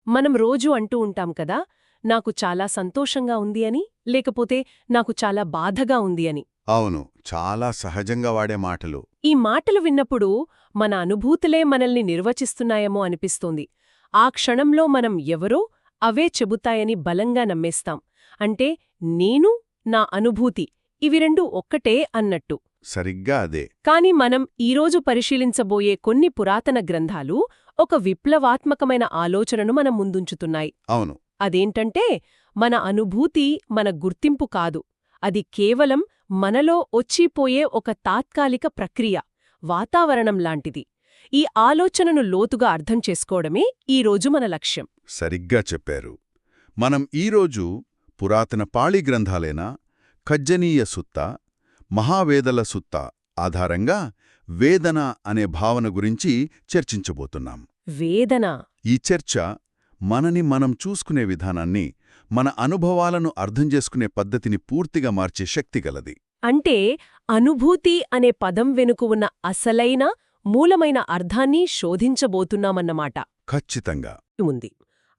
మనం రోజూ అంటూ ఉంటాం కదా, నాకు చాలా సంతోషంగా ఉంది అని, లేకపోతే నాకు చాలా బాధగా ఉంది అని. అవును, చాలా సహజంగా వాడే మాటలు. ఈ మాటలు విన్నప్పుడు మన అనుభూతులే మనల్ని నిర్వచిస్తున్నాయేమో అనిపిస్తోంది. ఆ క్షణంలో మనం ఎవరో అవే చెబుతాయని బలంగా నమ్మేస్తాం. అంటే నేను, నా అనుభూతి ఇవి రెండూ ఒక్కటే అన్నట్టు. సరిగ్గా అదే. కాని మనం ఈరోజు పరిశీలించబోయే కొన్ని పురాతన గ్రంథాలు ఒక విప్లవాత్మకమైన ఆలోచనను మన ముందుంచుతున్నాయి. అవును. అదేంటంటే, మన అనుభూతి మన గుర్తింపు కాదు. అది కేవలం మనలో వచ్చిపోయే ఒక తాత్కాలిక ప్రక్రియ, వాతావరణం లాంటిది. ఈ ఆలోచనను లోతుగా అర్థం చేసుకోవడమే ఈరోజు మన లక్ష్యం. సరిగ్గా చెప్పారు. మనం ఈరోజు పురాతన పాళీ గ్రంథాలైన ఖజ్జనీయ సుత్త, మహావేదల సుత్త ఆధారంగా వేదన అనే భావన గురించి చర్చించబోతున్నాం. వేదన. ఈ చర్చ మనని మనం చూసుకునే విధానాన్ని, మన అనుభవాలను అర్థం చేసుకునే పద్ధతిని పూర్తిగా మార్చే శక్తి గలది. అంటే అనుభూతి అనే పదం వెనుక ఉన్న అసలైన, మూలమైన అర్థాన్ని శోధించబోతున్నామన్నమాట. ఖచ్చితంగా. ఉంది.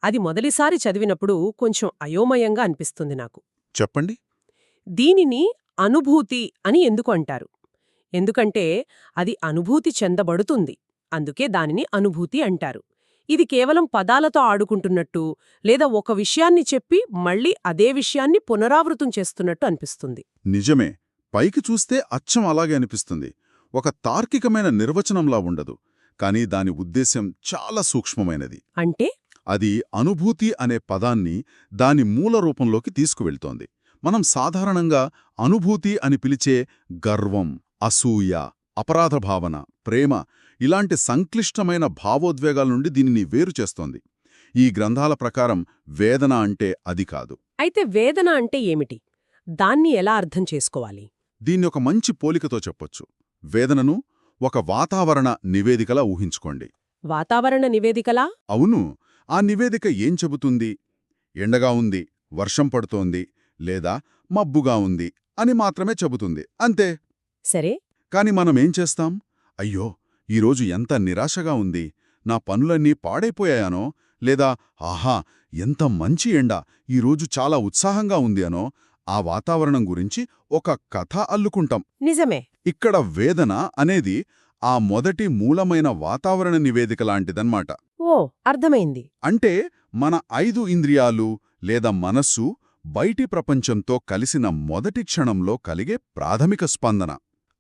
అది మొదటిసారి చదివినప్పుడు కొంచెం అయోమయంగా అనిపిస్తుంది నాకు. చెప్పండి. దీనిని అనుభూతి అని ఎందుకు అంటారు? ఎందుకంటే అది అనుభూతి చెందబడుతుంది. అందుకే దానిని అనుభూతి అంటారు. ఇది కేవలం పదాలతో ఆడుకుంటున్నట్టు, లేదా ఒక విషయాన్ని చెప్పి మళ్ళీ అదే విషయాన్ని పునరావృతం చేస్తున్నట్టు అనిపిస్తుంది. నిజమే. పైకి చూస్తే అచ్చం అలాగే అనిపిస్తుంది. ఒక తార్కికమైన నిర్వచనంలా ఉండదు. కానీ దాని ఉద్దేశ్యం చాలా సూక్ష్మమైనది. అంటే అది అనుభూతి అనే పదాన్ని దాని మూల రూపంలోకి తీసుకువెళ్తోంది. మనం సాధారణంగా అనుభూతి అని పిలిచే గర్వం, అసూయ, అపరాధ భావన, ప్రేమ ఇలాంటి సంక్లిష్టమైన భావోద్వేగాల నుండి దీనిని వేరు చేస్తోంది. ఈ గ్రంథాల ప్రకారం వేదన అంటే అది కాదు. అయితే వేదన అంటే ఏమిటి? దాన్ని ఎలా అర్థం చేసుకోవాలి? దీన్ని ఒక మంచి పోలికతో చెప్పొచ్చు. వేదనను ఒక వాతావరణ నివేదికలా ఊహించుకోండి. వాతావరణ నివేదికలా? అవును. ఆ నివేదిక ఏం చెబుతుంది? ఎండగా ఉంది, వర్షం పడుతోంది, లేదా మబ్బుగా ఉంది అని మాత్రమే చెబుతుంది. అంతే. సరే. కాని మనమేం చేస్తాం? అయ్యో, ఈరోజు ఎంత నిరాశగా ఉంది, నా పనులన్నీ పాడైపోయాయనో, లేదా ఆహా, ఎంత మంచి ఎండ, ఈరోజు చాలా ఉత్సాహంగా ఉంది అనో ఆ వాతావరణం గురించి ఒక కథ అల్లుకుంటాం. నిజమే. ఇక్కడ వేదన అనేది ఆ మొదటి మూలమైన వాతావరణ నివేదిక లాంటిదన్నమాట. ఓ, అర్థమైంది. అంటే మన 5 ఇంద్రియాలు లేదా మనస్సు బయటి ప్రపంచంతో కలిసిన మొదటి క్షణంలో కలిగే ప్రాథమిక స్పందన.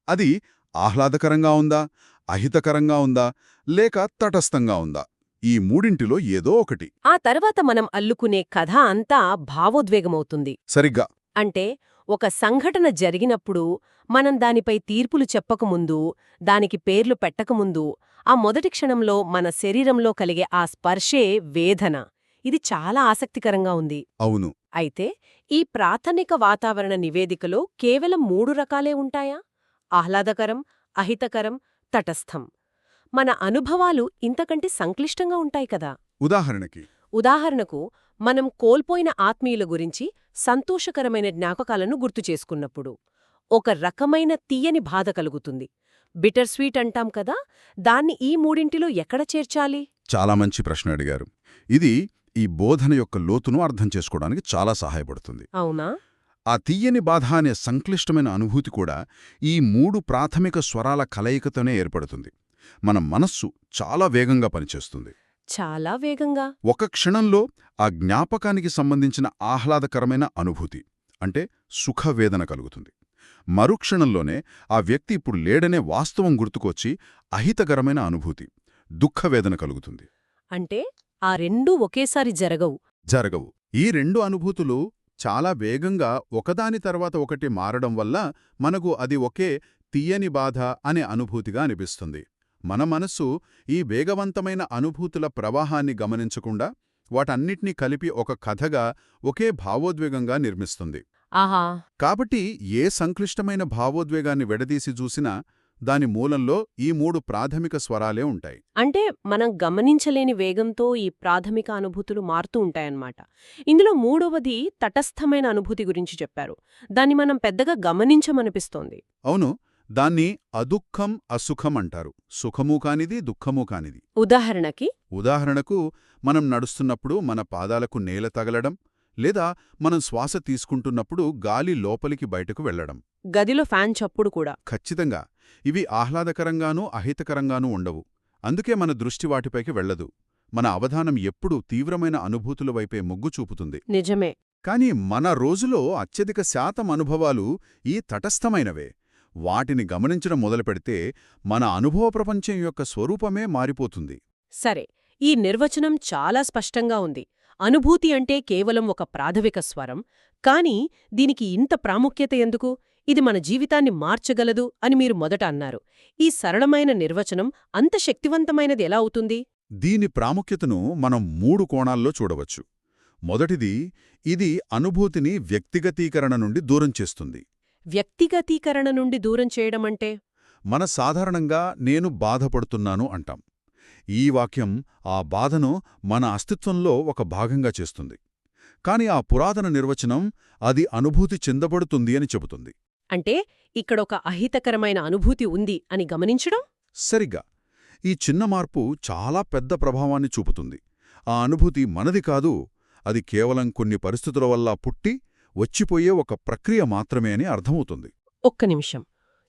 అది ఆహ్లాదకరంగా ఉందా, అహితకరంగా ఉందా, లేక తటస్థంగా ఉందా? ఈ మూడింటిలో ఏదో ఒకటి. ఆ తర్వాత మనం అల్లుకునే కథ అంతా భావోద్వేగమవుతుంది. సరిగ్గా. అంటే ఒక సంఘటన జరిగినప్పుడు మనం దానిపై తీర్పులు చెప్పకముందు, దానికి పేర్లు పెట్టకముందు, ఆ మొదటి క్షణంలో మన శరీరంలో కలిగే ఆ స్పర్శే వేదన. ఇది చాలా ఆసక్తికరంగా ఉంది. అవును. అయితే ఈ ప్రాథమిక వాతావరణ నివేదికలో కేవలం 3 రకాలే ఉంటాయా? ఆహ్లాదకరం, అహితకరం, తటస్థం. మన అనుభవాలు ఇంతకంటే సంక్లిష్టంగా ఉంటాయి కదా. ఉదాహరణకు మనం కోల్పోయిన ఆత్మీయుల గురించి సంతోషకరమైన జ్ఞాపకాలను గుర్తుచేసుకున్నప్పుడు ఒక రకమైన తీయని బాధ కలుగుతుంది. బిటర్ స్వీట్ అంటాం కదా, దాన్ని ఈ మూడింటిలో ఎక్కడ చేర్చాలి? చాలా మంచి ప్రశ్న అడిగారు. ఇది ఈ బోధన యొక్క లోతును అర్థం చేసుకోవడానికి చాలా సహాయపడుతుంది. అవునా? ఆ తీయని బాధ అనే సంక్లిష్టమైన అనుభూతి కూడా ఈ 3 ప్రాథమిక స్వరాల కలయికతోనే ఏర్పడుతుంది. మన మనస్సు చాలా వేగంగా పనిచేస్తుంది. చాలా వేగంగా. ఒక క్షణంలో ఆ జ్ఞాపకానికి సంబంధించిన ఆహ్లాదకరమైన అనుభూతి అంటే సుఖవేదన కలుగుతుంది. మరుక్షణంలోనే ఆ వ్యక్తి ఇప్పుడు లేడనే వాస్తవం గుర్తుకొచ్చి అహితకరమైన అనుభూతి, దుఃఖవేదన కలుగుతుంది. అంటే ఆ రెండూ ఒకేసారి జరగవు. ఈ 2 అనుభూతులు చాలా వేగంగా ఒకదాని తర్వాత ఒకటి మారడం వల్ల మనకు అది ఒకే తీయని బాధ అనే అనుభూతిగా అనిపిస్తుంది. మన మనస్సు ఈ వేగవంతమైన అనుభూతుల ప్రవాహాన్ని గమనించకుండా వాటన్నిటినీ కలిపి ఒక కథగా, ఒకే భావోద్వేగంగా నిర్మిస్తుంది. ఆహా. కాబట్టి ఏ సంక్లిష్టమైన భావోద్వేగాన్ని విడదీసి చూసినా దాని మూలంలో ఈ 3 ప్రాథమిక స్వరాలే ఉంటాయి. అంటే మనం గమనించలేని వేగంతో ఈ ప్రాథమిక అనుభూతులు మారుతూ ఉంటాయన్నమాట. ఇందులో మూడవది తటస్థమైన అనుభూతి గురించి చెప్పారు. దాన్ని మనం పెద్దగా గమనించమనిపిస్తోంది. అవును, దాన్ని అదుఃఖం అసుఖం అంటారు. సుఖమూ కానిది దుఃఖమూ కానిది. ఉదాహరణకి ఉదాహరణకు, మనం నడుస్తున్నప్పుడు మన పాదాలకు నేల తగలడం, లేదా మనం శ్వాస తీసుకుంటున్నప్పుడు గాలి లోపలికి బయటకు వెళ్లడం. గదిలో ఫ్యాన్ చప్పుడు కూడా. ఖచ్చితంగా ఇవి ఆహ్లాదకరంగానూ అహితకరంగానూ ఉండవు. అందుకే మన దృష్టి వాటిపైకి వెళ్లదు. మన అవధానం ఎప్పుడూ తీవ్రమైన అనుభూతుల వైపే మొగ్గు చూపుతుంది. నిజమే. కాని మన రోజులో అత్యధిక శాతం అనుభవాలు ఈ తటస్థమైనవే. వాటిని గమనించడం మొదలుపెడితే మన అనుభవ ప్రపంచం యొక్క స్వరూపమే మారిపోతుంది. సరే, ఈ నిర్వచనం చాలా స్పష్టంగా ఉంది. అనుభూతి అంటే కేవలం ఒక ప్రాథమిక స్వరం. కానీ దీనికి ఇంత ప్రాముఖ్యత ఎందుకు? ఇది మన జీవితాన్ని మార్చగలదు అని మీరు మొదట అన్నారు. ఈ సరళమైన నిర్వచనం అంత శక్తివంతమైనది ఎలా అవుతుంది? దీని ప్రాముఖ్యతను మనం 3 కోణాల్లో చూడవచ్చు. మొదటిది, ఇది అనుభూతిని వ్యక్తిగతీకరణ నుండి దూరం చేస్తుంది. వ్యక్తిగతీకరణ నుండి దూరం చేయడమంటే? మన సాధారణంగా నేను బాధపడుతున్నాను అంటాం. ఈ వాక్యం ఆ బాధను మన అస్తిత్వంలో ఒక భాగంగా చేస్తుంది. కాని ఆ పురాతన నిర్వచనం అది అనుభూతి చెందబడుతుంది అని చెబుతుంది. అంటే ఇక్కడొక అహితకరమైన అనుభూతి ఉంది అని గమనించడం? సరిగ్గా. ఈ చిన్న మార్పు చాలా పెద్ద ప్రభావాన్ని చూపుతుంది. ఆ అనుభూతి మనది కాదు, అది కేవలం కొన్ని పరిస్థితుల వల్ల పుట్టి వచ్చిపోయే ఒక ప్రక్రియ మాత్రమే అని అర్థమవుతుంది. ఒక్క నిమిషం.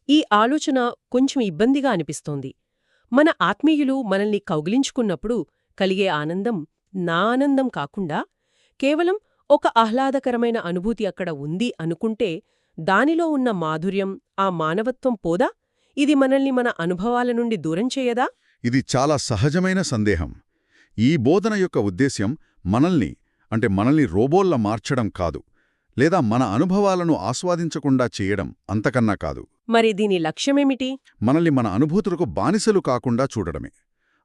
ఈ ఆలోచన కొంచెం ఇబ్బందిగా అనిపిస్తోంది. మన ఆత్మీయులు మనల్ని కౌగిలించుకున్నప్పుడు కలిగే ఆనందం నా ఆనందం కాకుండా కేవలం ఒక ఆహ్లాదకరమైన అనుభూతి అక్కడ ఉంది అనుకుంటే దానిలో ఉన్న మాధుర్యం, ఆ మానవత్వం పోదా? ఇది మనల్ని మన అనుభవాల నుండి దూరం చేయదా? ఇది చాలా సహజమైన సందేహం. ఈ బోధన యొక్క ఉద్దేశ్యం మనల్ని రోబోల్లా మార్చడం కాదు, లేదా మన అనుభవాలను ఆస్వాదించకుండా చేయడం అంతకన్నా కాదు. మరి దీని లక్ష్యమేమిటి? మనల్ని మన అనుభూతులకు బానిసలు కాకుండా చూడడమే.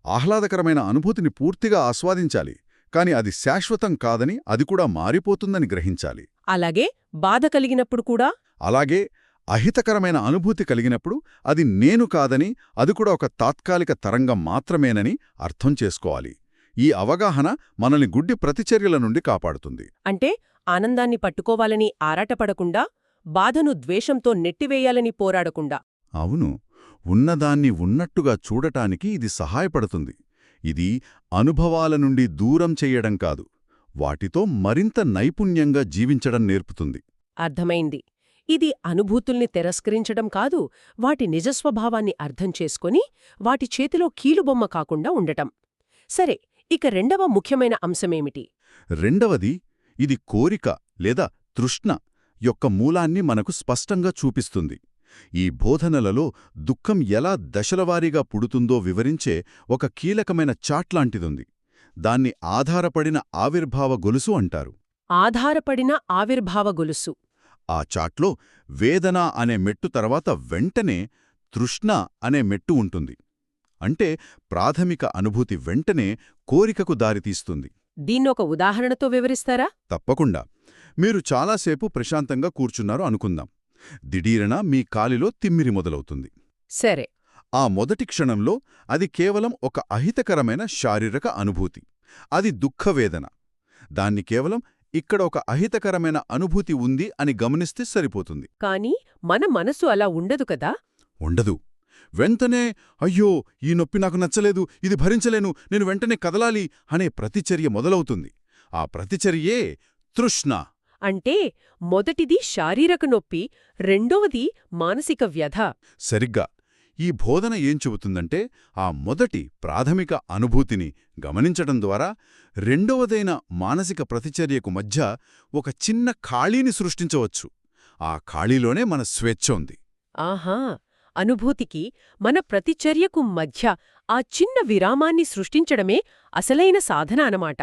ఆహ్లాదకరమైన అనుభూతిని పూర్తిగా ఆస్వాదించాలి, కాని అది శాశ్వతం కాదని, అది కూడా మారిపోతుందని గ్రహించాలి. అలాగే బాధ కలిగినప్పుడు కూడా? అలాగే అహితకరమైన అనుభూతి కలిగినప్పుడు అది నేను కాదని, అది కూడా ఒక తాత్కాలిక తరంగం మాత్రమేనని అర్థం చేసుకోవాలి. ఈ అవగాహన మనల్ని గుడ్డి ప్రతిచర్యల నుండి కాపాడుతుంది. అంటే ఆనందాన్ని పట్టుకోవాలని ఆరాటపడకుండా, బాధను ద్వేషంతో నెట్టివేయాలని పోరాడకుండా. అవును, ఉన్నదాన్ని ఉన్నట్టుగా చూడటానికి ఇది సహాయపడుతుంది. ఇది అనుభవాల నుండి దూరం చెయ్యడం కాదు, వాటితో మరింత నైపుణ్యంగా జీవించడం నేర్పుతుంది. అర్థమైంది. ఇది అనుభూతుల్ని తిరస్కరించడం కాదు, వాటి నిజస్వభావాన్ని అర్థం చేసుకొని వాటి చేతిలో కీలుబొమ్మ కాకుండా ఉండటం. సరే, ఇక రెండవ ముఖ్యమైన అంశమేమిటి? రెండవది, ఇది కోరిక లేదా తృష్ణ యొక్క మూలాన్ని మనకు స్పష్టంగా చూపిస్తుంది. ఈ బోధనలలో దుఃఖం ఎలా దశలవారీగా పుడుతుందో వివరించే ఒక కీలకమైన చాట్లాంటిదుంది. దాన్ని ఆధారపడిన ఆవిర్భావ గొలుసు అంటారు. ఆధారపడిన ఆవిర్భావ గొలుసు. ఆ చాట్లో వేదన అనే మెట్టు తర్వాత వెంటనే తృష్ణ అనే మెట్టు ఉంటుంది. అంటే ప్రాథమిక అనుభూతి వెంటనే కోరికకు దారితీస్తుంది. దీన్నొక ఉదాహరణతో వివరిస్తారా? తప్పకుండా. మీరు చాలాసేపు ప్రశాంతంగా కూర్చున్నారు అనుకుందాం. దిడీరన మీ కాలిలో తిమ్మిరి మొదలవుతుంది. సరే. ఆ మొదటి క్షణంలో అది కేవలం ఒక అహితకరమైన శారీరక అనుభూతి. అది దుఃఖవేదన. దాన్ని కేవలం ఇక్కడ ఒక అహితకరమైన అనుభూతి ఉంది అని గమనిస్తే సరిపోతుంది. కాని మన మనసు అలా ఉండదు కదా? ఉండదు. వెంటనే అయ్యో, ఈ నొప్పి నాకు నచ్చలేదు, ఇది భరించలేను, నేను వెంటనే కదలాలి అనే ప్రతిచర్య మొదలవుతుంది. ఆ ప్రతిచర్యే తృష్ణ. అంటే మొదటిది శారీరక నొప్పి, రెండవది మానసిక వ్యధ. సరిగ్గా. ఈ బోధన ఏం చెబుతుందంటే, ఆ మొదటి ప్రాథమిక అనుభూతిని గమనించడం ద్వారా రెండవదైన మానసిక ప్రతిచర్యకు మధ్య ఒక చిన్న ఖాళీని సృష్టించవచ్చు. ఆ ఖాళీలోనే మన స్వేచ్ఛ ఉంది. ఆహా, అనుభూతికి మన ప్రతిచర్యకు మధ్య ఆ చిన్న విరామాన్ని సృష్టించడమే అసలైన సాధన అన్నమాట.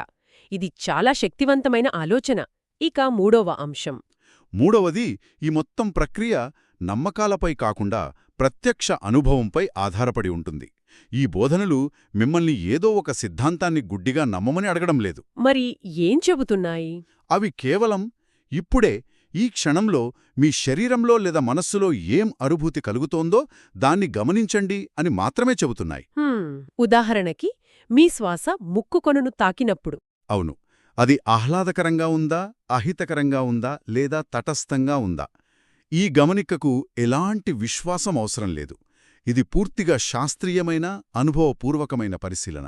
ఇది చాలా శక్తివంతమైన ఆలోచన. ఇక మూడవ అంశం. మూడవది, ఈ మొత్తం ప్రక్రియ నమ్మకాలపై కాకుండా ప్రత్యక్ష అనుభవంపై ఆధారపడి ఉంటుంది. ఈ బోధనలు మిమ్మల్ని ఏదో ఒక సిద్ధాంతాన్ని గుడ్డిగా నమ్మమని అడగడం లేదు. మరి ఏం చెబుతున్నాయి? అవి కేవలం ఇప్పుడే, ఈ క్షణంలో మీ శరీరంలో లేదా మనస్సులో ఏం అనుభూతి కలుగుతోందో దాన్ని గమనించండి అని మాత్రమే చెబుతున్నాయి. ఉదాహరణకి, మీ శ్వాస ముక్కు కొనను తాకినప్పుడు. అవును, అది ఆహ్లాదకరంగా ఉందా, అహితకరంగా ఉందా, లేదా తటస్థంగా ఉందా? ఈ గమనికకు ఎలాంటి విశ్వాసం అవసరం లేదు. ఇది పూర్తిగా శాస్త్రీయమైన, అనుభవపూర్వకమైన పరిశీలన.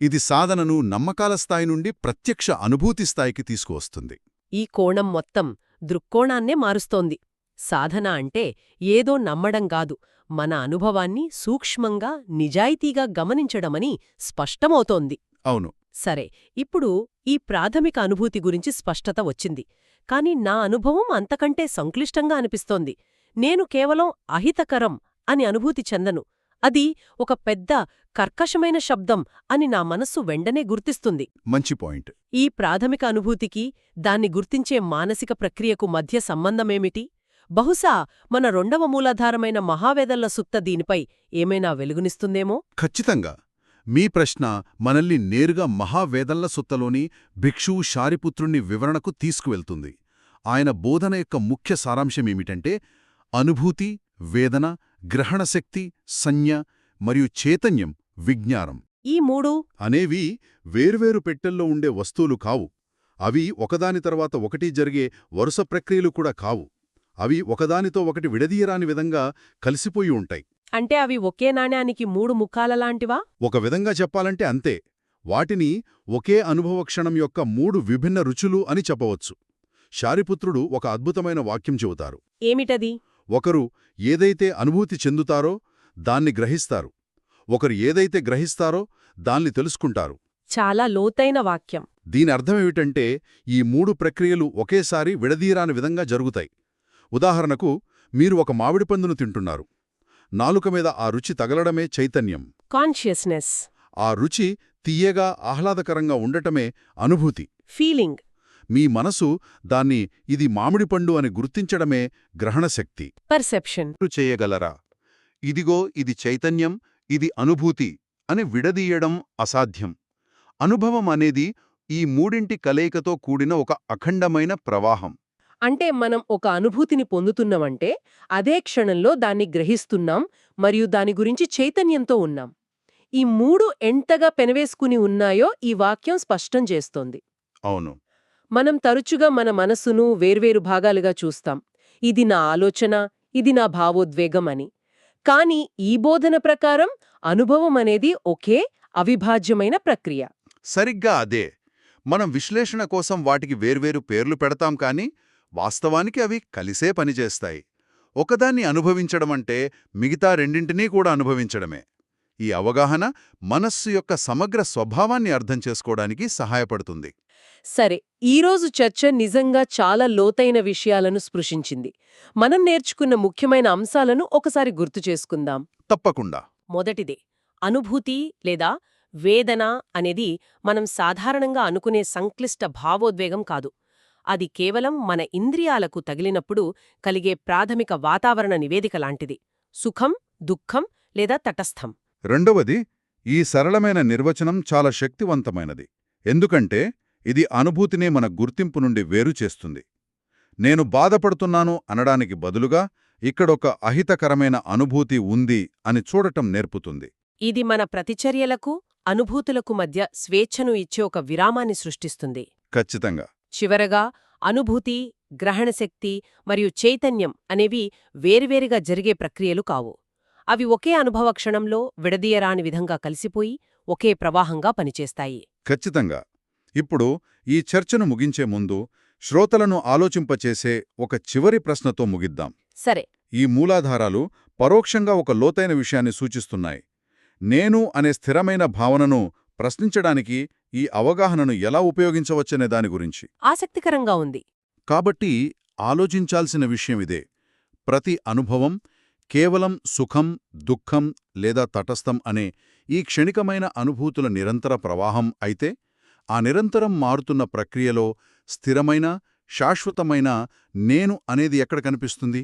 ఇది సాధనను నమ్మకాల స్థాయి నుండి ప్రత్యక్ష అనుభూతి స్థాయికి తీసుకువస్తుంది. ఈ కోణం మొత్తం దృక్కోణాన్నే మారుస్తోంది. సాధన అంటే ఏదో నమ్మడం గాదు, మన అనుభవాన్ని సూక్ష్మంగా, నిజాయితీగా గమనించడమని స్పష్టమవుతోంది. అవును. సరే, ఇప్పుడు ఈ ప్రాథమిక అనుభూతి గురించి స్పష్టత వచ్చింది. కాని నా అనుభవం అంతకంటే సంక్లిష్టంగా అనిపిస్తోంది. నేను కేవలం అహితకరం అని అనుభూతి చెందను. అది ఒక పెద్ద, కర్కశమైన శబ్దం అని నా మనస్సు వెంటనే గుర్తిస్తుంది. మంచి పాయింట్. ఈ ప్రాథమిక అనుభూతికి, దాన్ని గుర్తించే మానసిక ప్రక్రియకు మధ్య సంబంధమేమిటి? బహుశా మన రెండవ మూలాధారమైన మహావేదల్ల సుత్త దీనిపై ఏమైనా వెలుగునిస్తుందేమో? ఖచ్చితంగా. మీ ప్రశ్న మనల్ని నేరుగా మహావేదల్ల సుత్తలోని భిక్షు శారిపుత్రుణ్ణి వివరణకు తీసుకువెళ్తుంది. ఆయన బోధన యొక్క ముఖ్య సారాంశమేమిటంటే, అనుభూతి, వేదన, గ్రహణశక్తి, సంజ్ఞ మరియు చైతన్యం, విజ్ఞానం ఈ మూడు అనేవి వేర్వేరు పెట్టెల్లో ఉండే వస్తువులు కావు. అవి ఒకదాని తర్వాత ఒకటి జరిగే వరుస ప్రక్రియలు కూడా కావు. అవి ఒకదానితో ఒకటి విడదీయరాని విధంగా కలిసిపోయి ఉంటాయి. అంటే అవి ఒకే నాణ్యానికి మూడు ముఖాలలాంటివా? ఒక విధంగా చెప్పాలంటే అంతే. వాటిని ఒకే అనుభవక్షణం యొక్క మూడు విభిన్న రుచులు అని చెప్పవచ్చు. శారిపుత్రుడు ఒక అద్భుతమైన వాక్యం చెబుతారు. ఏమిటది? ఒకరు ఏదైతే అనుభూతి చెందుతారో దాన్ని గ్రహిస్తారు, ఒకరు ఏదైతే గ్రహిస్తారో దాన్ని తెలుసుకుంటారు. చాలా లోతైన వాక్యం. దీని అర్థమేమిటంటే, ఈ మూడు ప్రక్రియలు ఒకేసారి విడదీయరాని విధంగా జరుగుతాయి. ఉదాహరణకు, మీరు ఒక మామిడి పండును తింటున్నారు. నాలుక మీద ఆ రుచి తగలడమే చైతన్యం, కాన్షియస్నెస్. ఆ రుచి తియ్యగా, ఆహ్లాదకరంగా ఉండటమే అనుభూతి, ఫీలింగ్. మీ మనసు దాన్ని ఇది మామిడి పండు అని గుర్తించడమే గ్రహణశక్తి. పర్సెప్షన్. చేయగలరా, ఇదిగో ఇది చైతన్యం, ఇది అనుభూతి అని విడదీయడం అసాధ్యం. అనుభవం అనేది ఈ మూడింటి కలయికతో కూడిన ఒక అఖండమైన ప్రవాహం. అంటే మనం ఒక అనుభూతిని పొందుతున్నామంటే అదే క్షణంలో దాన్ని గ్రహిస్తున్నాం మరియు దాని గురించి చైతన్యంతో ఉన్నాం. ఈ మూడు ఎంతగా పెనవేసుకుని ఉన్నాయో ఈ వాక్యం స్పష్టం చేస్తోంది. అవును. మనం తరచుగా మన మనస్సును వేర్వేరు భాగాలుగా చూస్తాం. ఇది నా ఆలోచన, ఇది నా భావోద్వేగం అని. కాని ఈ బోధన ప్రకారం అనుభవం అనేది ఒకే అవిభాజ్యమైన ప్రక్రియ. సరిగ్గా అదే. మనం విశ్లేషణ కోసం వాటికి వేర్వేరు పేర్లు పెడతాం కానీ వాస్తవానికి అవి కలిసే పనిచేస్తాయి. ఒకదాన్ని అనుభవించడమంటే మిగతా రెండింటినీ కూడా అనుభవించడమే. ఈ అవగాహన మనస్సు యొక్క సమగ్ర స్వభావాన్ని అర్థం చేసుకోవడానికి సహాయపడుతుంది. సరే, ఈరోజు చర్చ నిజంగా చాలా లోతైన విషయాలను స్పృశించింది. మనం నేర్చుకున్న ముఖ్యమైన అంశాలను ఒకసారి గుర్తు చేసుకుందాం. తప్పకుండా. మొదటిదే, అనుభూతి లేదా వేదన అనేది మనం సాధారణంగా అనుకునే సంక్లిష్ట భావోద్వేగం కాదు. అది కేవలం మన ఇంద్రియాలకు తగిలినప్పుడు కలిగే ప్రాథమిక వాతావరణ నివేదిక లాంటిది. సుఖం, దుఃఖం లేదా తటస్థం. రెండవది, ఈ సరళమైన నిర్వచనం చాలా శక్తివంతమైనది. ఎందుకంటే ఇది అనుభూతినే మన గుర్తింపు నుండి వేరు చేస్తుంది. నేను బాధపడుతున్నాను అనడానికి బదులుగా ఇక్కడొక అహితకరమైన అనుభూతి ఉంది అని చూడటం నేర్పుతుంది. ఇది మన ప్రతిచర్యలకు, అనుభూతులకు మధ్య స్వేచ్ఛను ఇచ్చే ఒక విరామాన్ని సృష్టిస్తుంది. ఖచ్చితంగా. చివరగా, అనుభూతి, గ్రహణశక్తి మరియు చైతన్యం అనేవి వేర్వేరుగా జరిగే ప్రక్రియలు కావు. అవి ఒకే అనుభవ క్షణంలో విడదీయరాని విధంగా కలిసిపోయి ఒకే ప్రవాహంగా పనిచేస్తాయి. ఖచ్చితంగా. ఇప్పుడు ఈ చర్చను ముగించే ముందు శ్రోతలను ఆలోచింపచేసే ఒక చివరి ప్రశ్నతో ముగిద్దాం. సరే. ఈ మూలాధారాలు పరోక్షంగా ఒక లోతైన విషయాన్ని సూచిస్తున్నాయి. నేను అనే స్థిరమైన భావనను ప్రశ్నించడానికి ఈ అవగాహనను ఎలా ఉపయోగించవచ్చనే దాని గురించి ఆసక్తికరంగా ఉంది. కాబట్టి ఆలోచించాల్సిన విషయమిదే. ప్రతి అనుభవం కేవలం సుఖం, దుఃఖం లేదా తటస్థం అనే ఈ క్షణికమైన అనుభూతుల నిరంతర ప్రవాహం అయితే, ఆ నిరంతరం మారుతున్న ప్రక్రియలో స్థిరమైన, శాశ్వతమైన నేను అనేది ఎక్కడ కనిపిస్తుంది?